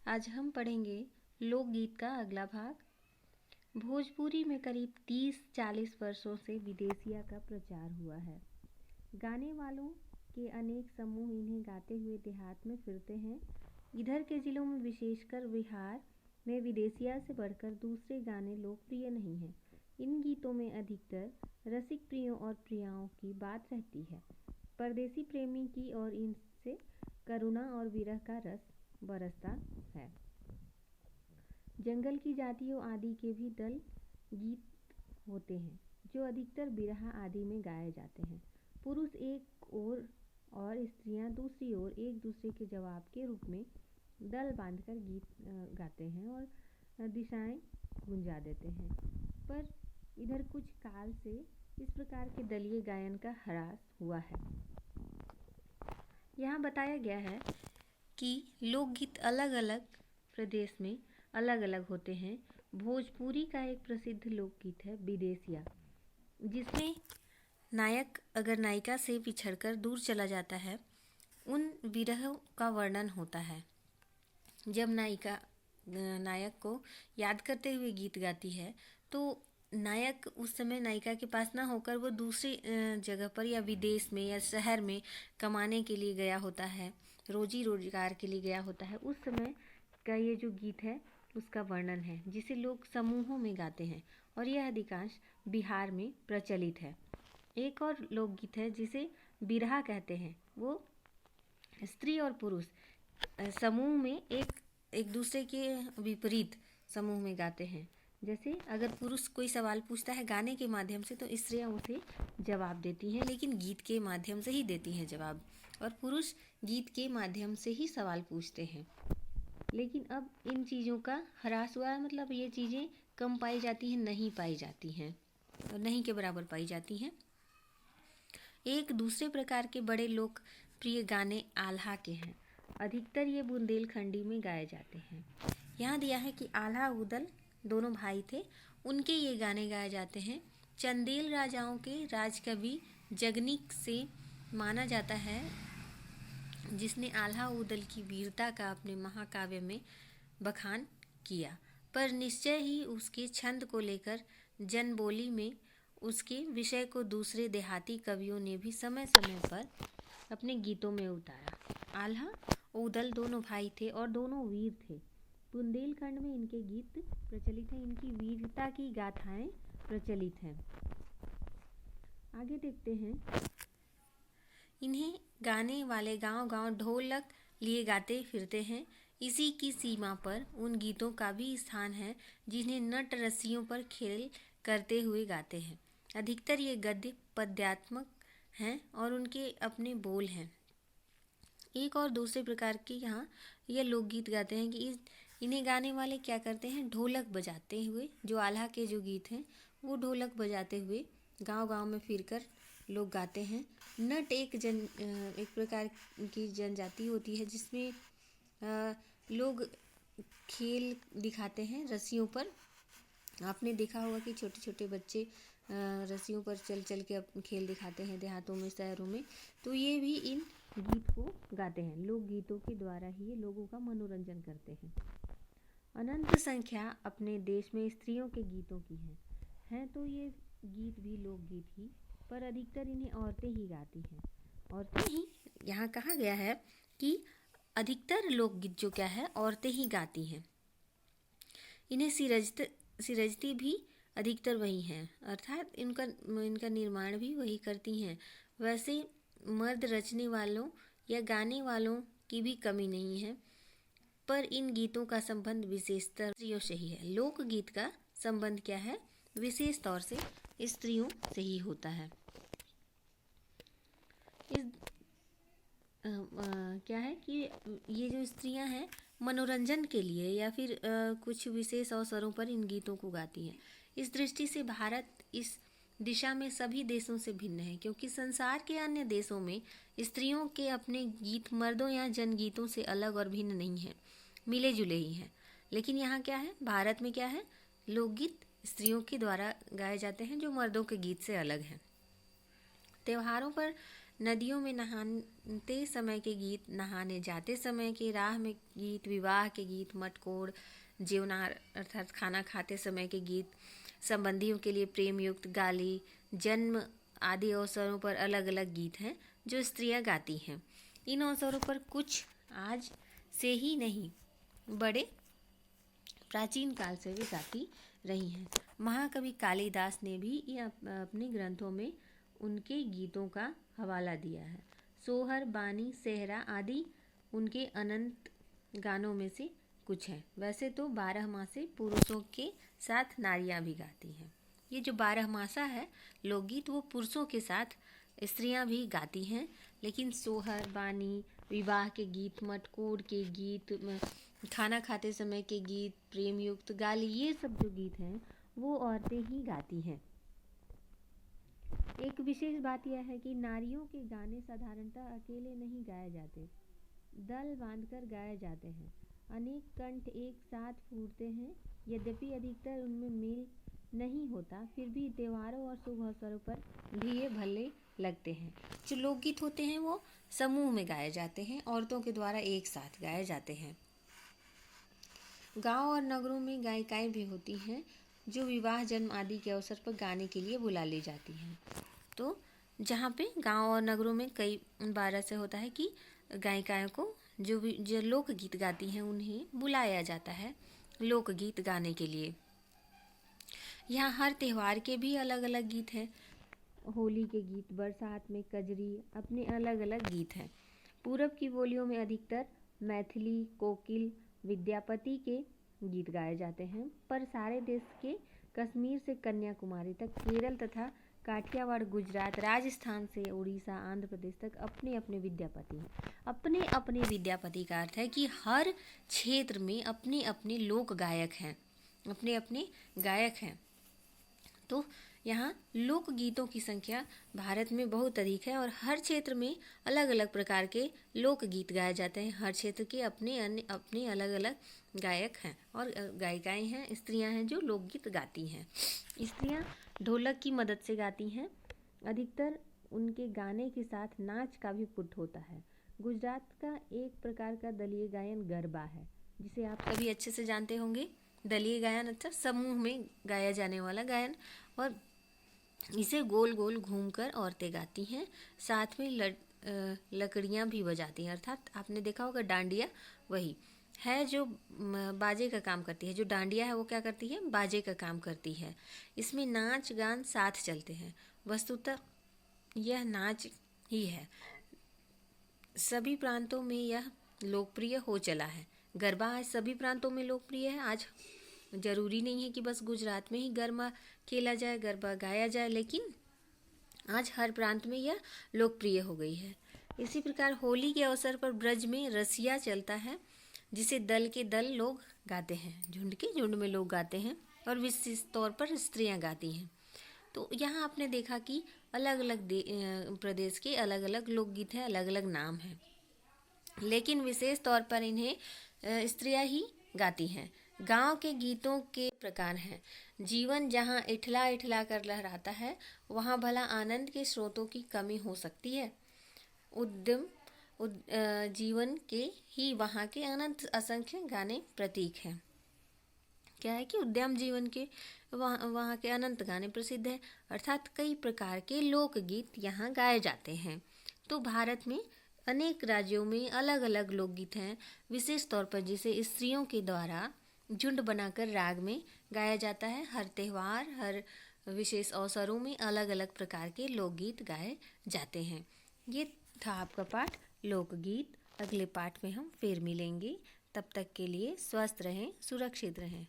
आज हम पढ़ेंगे लोकगीत का अगला भाग। भोजपुरी में करीब 30-40 वर्षों से विदेशिया का प्रचार हुआ है। गाने वालों के अनेक समूह इन्हें गाते हुए देहात में फिरते हैं। इधर के जिलों में विशेषकर बिहार में विदेशिया से बढ़कर दूसरे गाने लोकप्रिय नहीं हैं। इन गीतों में अधिकतर रसिक प्रियों और प्रियाओं की बात रहती है। परदेसी प्रेमी की और इनसे करुणा और विरह का रस बरसता है। जंगल की जातियों आदि के भी दल गीत होते हैं जो अधिकतर बिरहा आदि में गाए जाते हैं। पुरुष एक ओर और स्त्रियां दूसरी ओर एक दूसरे के जवाब के रूप में दल बांधकर गीत गाते हैं और दिशाएं गुंजा देते हैं। पर इधर कुछ काल से इस प्रकार के दलीय गायन का ह्रास हुआ है। यहाँ बताया गया है कि लोकगीत अलग अलग प्रदेश में अलग अलग होते हैं। भोजपुरी का एक प्रसिद्ध लोकगीत है विदेशिया, जिसमें नायक अगर नायिका से बिछड़कर दूर चला जाता है, उन विरह का वर्णन होता है। जब नायिका नायक को याद करते हुए गीत गाती है तो नायक उस समय नायिका के पास ना होकर वो दूसरी जगह पर या विदेश में या शहर में कमाने के लिए गया होता है, रोजी रोजगार के लिए गया होता है। उस समय का ये जो गीत है उसका वर्णन है, जिसे लोग समूहों में गाते हैं और यह अधिकांश बिहार में प्रचलित है। एक और लोकगीत है जिसे बिरहा कहते हैं। वो स्त्री और पुरुष समूह में एक दूसरे के विपरीत समूह में गाते हैं। जैसे अगर पुरुष कोई सवाल पूछता है गाने के माध्यम से तो स्त्रियां उसे जवाब देती हैं, लेकिन गीत के माध्यम से ही देती हैं जवाब, और पुरुष गीत के माध्यम से ही सवाल पूछते हैं। लेकिन अब इन चीज़ों का ह्रास हुआ है, मतलब ये चीज़ें कम पाई जाती हैं, नहीं पाई जाती हैं और नहीं के बराबर पाई जाती हैं। एक दूसरे प्रकार के बड़े लोकप्रिय गाने आल्हा के हैं। अधिकतर ये बुंदेलखंडी में गाए जाते हैं। यहाँ दिया है कि आल्हा उदल दोनों भाई थे, उनके ये गाने गाए जाते हैं। चंदेल राजाओं के राजकवि जगनीक से माना जाता है, जिसने आल्हा उदल की वीरता का अपने महाकाव्य में बखान किया, पर निश्चय ही उसके छंद को लेकर जनबोली में उसके विषय को दूसरे देहाती कवियों ने भी समय समय पर अपने गीतों में उतारा। आल्हा उदल दोनों भाई थे और दोनों वीर थे। बुंदेलखंड में इनके गीत प्रचलित हैं, इनकी वीरता की गाथाएं प्रचलित हैं। आगे देखते हैं। इन्हें गाने वाले गांव-गांव ढोलक लिए गाते फिरते हैं। इसी की सीमा पर उन गीतों का भी स्थान है जिन्हें नट रस्सियों पर खेल करते हुए गाते हैं। अधिकतर ये गद्य पद्यात्मक हैं और उनके अपने बोल हैं। एक और दूसरे प्रकार के यहाँ यह लोकगीत गाते हैं कि इन्हें गाने वाले क्या करते हैं, ढोलक बजाते हुए, जो आल्हा के जो गीत हैं वो ढोलक बजाते हुए गांव-गांव में फिरकर लोग गाते हैं। नट एक प्रकार की जनजाति होती है जिसमें लोग खेल दिखाते हैं रस्सियों पर। आपने देखा होगा कि छोटे छोटे बच्चे रस्सियों पर चल चल के खेल दिखाते हैं देहातों में, शहरों में। तो ये भी इन गीत को गाते हैं। लोकगीतों के द्वारा ही ये लोगों का मनोरंजन करते हैं। अनंत संख्या अपने देश में स्त्रियों के गीतों की हैं तो ये गीत भी लोकगीत ही, पर अधिकतर इन्हें औरतें ही गाती हैं। औरतें ही यहाँ कहा गया है कि अधिकतर लोकगीत जो क्या है औरतें ही गाती हैं। इन्हें सिरजती भी अधिकतर वही हैं, अर्थात इनका निर्माण भी वही करती हैं। वैसे मर्द रचने वालों या गाने वालों की भी कमी नहीं है, पर इन गीतों का संबंध विशेषतर स्त्रियों से ही है। लोकगीत का संबंध क्या है, विशेष तौर से स्त्रियों से ही होता है। क्या है कि ये जो स्त्रियां हैं मनोरंजन के लिए या फिर कुछ विशेष अवसरों पर इन गीतों को गाती हैं। इस दृष्टि से भारत इस दिशा में सभी देशों से भिन्न है, क्योंकि संसार के अन्य देशों में स्त्रियों के अपने गीत मर्दों या जनगीतों से अलग और भिन्न नहीं हैं, मिले जुले ही हैं। लेकिन यहाँ क्या है, भारत में क्या है, लोकगीत स्त्रियों के द्वारा गाए जाते हैं जो मर्दों के गीत से अलग हैं। त्योहारों पर नदियों में नहाते समय के गीत, नहाने जाते समय के राह में गीत, विवाह के गीत, मटकोड़, जीवनार अर्थात खाना खाते समय के गीत, संबंधियों के लिए प्रेम युक्त गाली, जन्म आदि अवसरों पर अलग अलग गीत हैं जो स्त्रियां गाती हैं। इन अवसरों पर कुछ आज से ही नहीं, बड़े प्राचीन काल से भी गाती रही हैं। महाकवि कालिदास ने भी अपने ग्रंथों में उनके गीतों का हवाला दिया है। सोहर, बानी, सेहरा आदि उनके अनंत गानों में से कुछ हैं। वैसे तो 12 मासे पुरुषों के साथ नारियां भी गाती हैं। ये जो 12 मासा है लोकगीत, वो पुरुषों के साथ स्त्रियां भी गाती हैं, लेकिन सोहर, बानी, विवाह के गीत, मटकोड़ के गीत, खाना खाते समय के गीत, प्रेम युक्त गाली, ये सब जो गीत हैं वो औरतें ही गाती हैं। एक विशेष बात यह है कि नारियों के गाने साधारणतः अकेले नहीं गाए जाते, दल बांधकर गाए जाते हैं। अनेक कंठ एक साथ फूटते हैं। यद्यपि अधिकतर उनमें मेल नहीं होता, फिर भी त्योहारों और शुभ अवसरों पर भी ये भले लगते हैं। जो लोकगीत होते हैं वो समूह में गाए जाते हैं, औरतों के द्वारा एक साथ गाए जाते हैं। गांव और नगरों में गायिकाएं भी होती हैं जो विवाह, जन्म आदि के अवसर पर गाने के लिए बुला ली जाती हैं। तो जहाँ पे गांव और नगरों में कई बार ऐसे होता है कि गायिकाओं को जो लोकगीत गाती हैं उन्हें बुलाया जाता है लोकगीत गाने के लिए। यहाँ हर त्यौहार के भी अलग अलग गीत हैं। होली के गीत, बरसात में कजरी, अपने अलग अलग गीत हैं। पूरब की बोलियों में अधिकतर मैथिली, कोकिल, विद्यापति के गीत गाए जाते हैं, पर सारे देश के कश्मीर से कन्याकुमारी तक, केरल तथा काठियावाड़, गुजरात, राजस्थान से उड़ीसा, आंध्र प्रदेश तक अपने अपने विद्यापति हैं। अपने अपने विद्यापति का अर्थ है कि हर क्षेत्र में अपने अपने लोक गायक हैं, अपने अपने गायक हैं। तो यहाँ लोक गीतों की संख्या भारत में बहुत अधिक है और हर क्षेत्र में अलग अलग प्रकार के लोक गीत गाए जाते हैं। हर क्षेत्र के अपने अलग अलग गायक हैं और गायिकाएं हैं, स्त्रियां हैं जो लोकगीत गाती हैं। स्त्रियां ढोलक की मदद से गाती हैं। अधिकतर उनके गाने के साथ नाच का भी पुट होता है। गुजरात का एक प्रकार का दलीय गायन गरबा है, जिसे आप सभी अच्छे से जानते होंगे। दलीय गायन अच्छा समूह में गाया जाने वाला गायन, और इसे गोल गोल घूमकर औरतें गाती हैं। साथ में लकड़ियाँ भी बजाती हैं, अर्थात आपने देखा होगा डांडिया वही है जो बाजे का काम करती है। जो डांडिया है वो क्या करती है, बाजे का काम करती है। इसमें नाच गान साथ चलते हैं। वस्तुतः यह नाच ही है। सभी प्रांतों में यह लोकप्रिय हो चला है। गरबा आज सभी प्रांतों में लोकप्रिय है। आज ज़रूरी नहीं है कि बस गुजरात में ही गरबा खेला जाए, गरबा गाया जाए, लेकिन आज हर प्रांत में यह लोकप्रिय हो गई है। इसी प्रकार होली के अवसर पर ब्रज में रसिया चलता है, जिसे दल के दल लोग गाते हैं, झुंड के झुंड में लोग गाते हैं और विशेष तौर पर स्त्रियां गाती हैं। तो यहाँ आपने देखा कि अलग अलग प्रदेश के अलग अलग लोकगीत हैं, अलग अलग नाम हैं, लेकिन विशेष तौर पर इन्हें स्त्रियां ही गाती हैं। गांव के गीतों के प्रकार हैं। जीवन जहाँ इठला इठला कर लहराता है, वहाँ भला आनंद के स्रोतों की कमी हो सकती है। उद्यम जीवन के ही वहाँ के अनंत असंख्य गाने प्रतीक हैं। क्या है कि उद्यम जीवन के वहाँ के अनंत गाने प्रसिद्ध हैं, अर्थात कई प्रकार के लोकगीत यहाँ गाए जाते हैं। तो भारत में अनेक राज्यों में अलग अलग लोकगीत हैं, विशेष तौर पर जिसे स्त्रियों के द्वारा झुंड बनाकर राग में गाया जाता है। हर त्यौहार, हर विशेष अवसरों में अलग अलग प्रकार के लोकगीत गाए जाते हैं। ये था आपका पाठ लोकगीत। अगले पाठ में हम फिर मिलेंगे। तब तक के लिए स्वस्थ रहें, सुरक्षित रहें।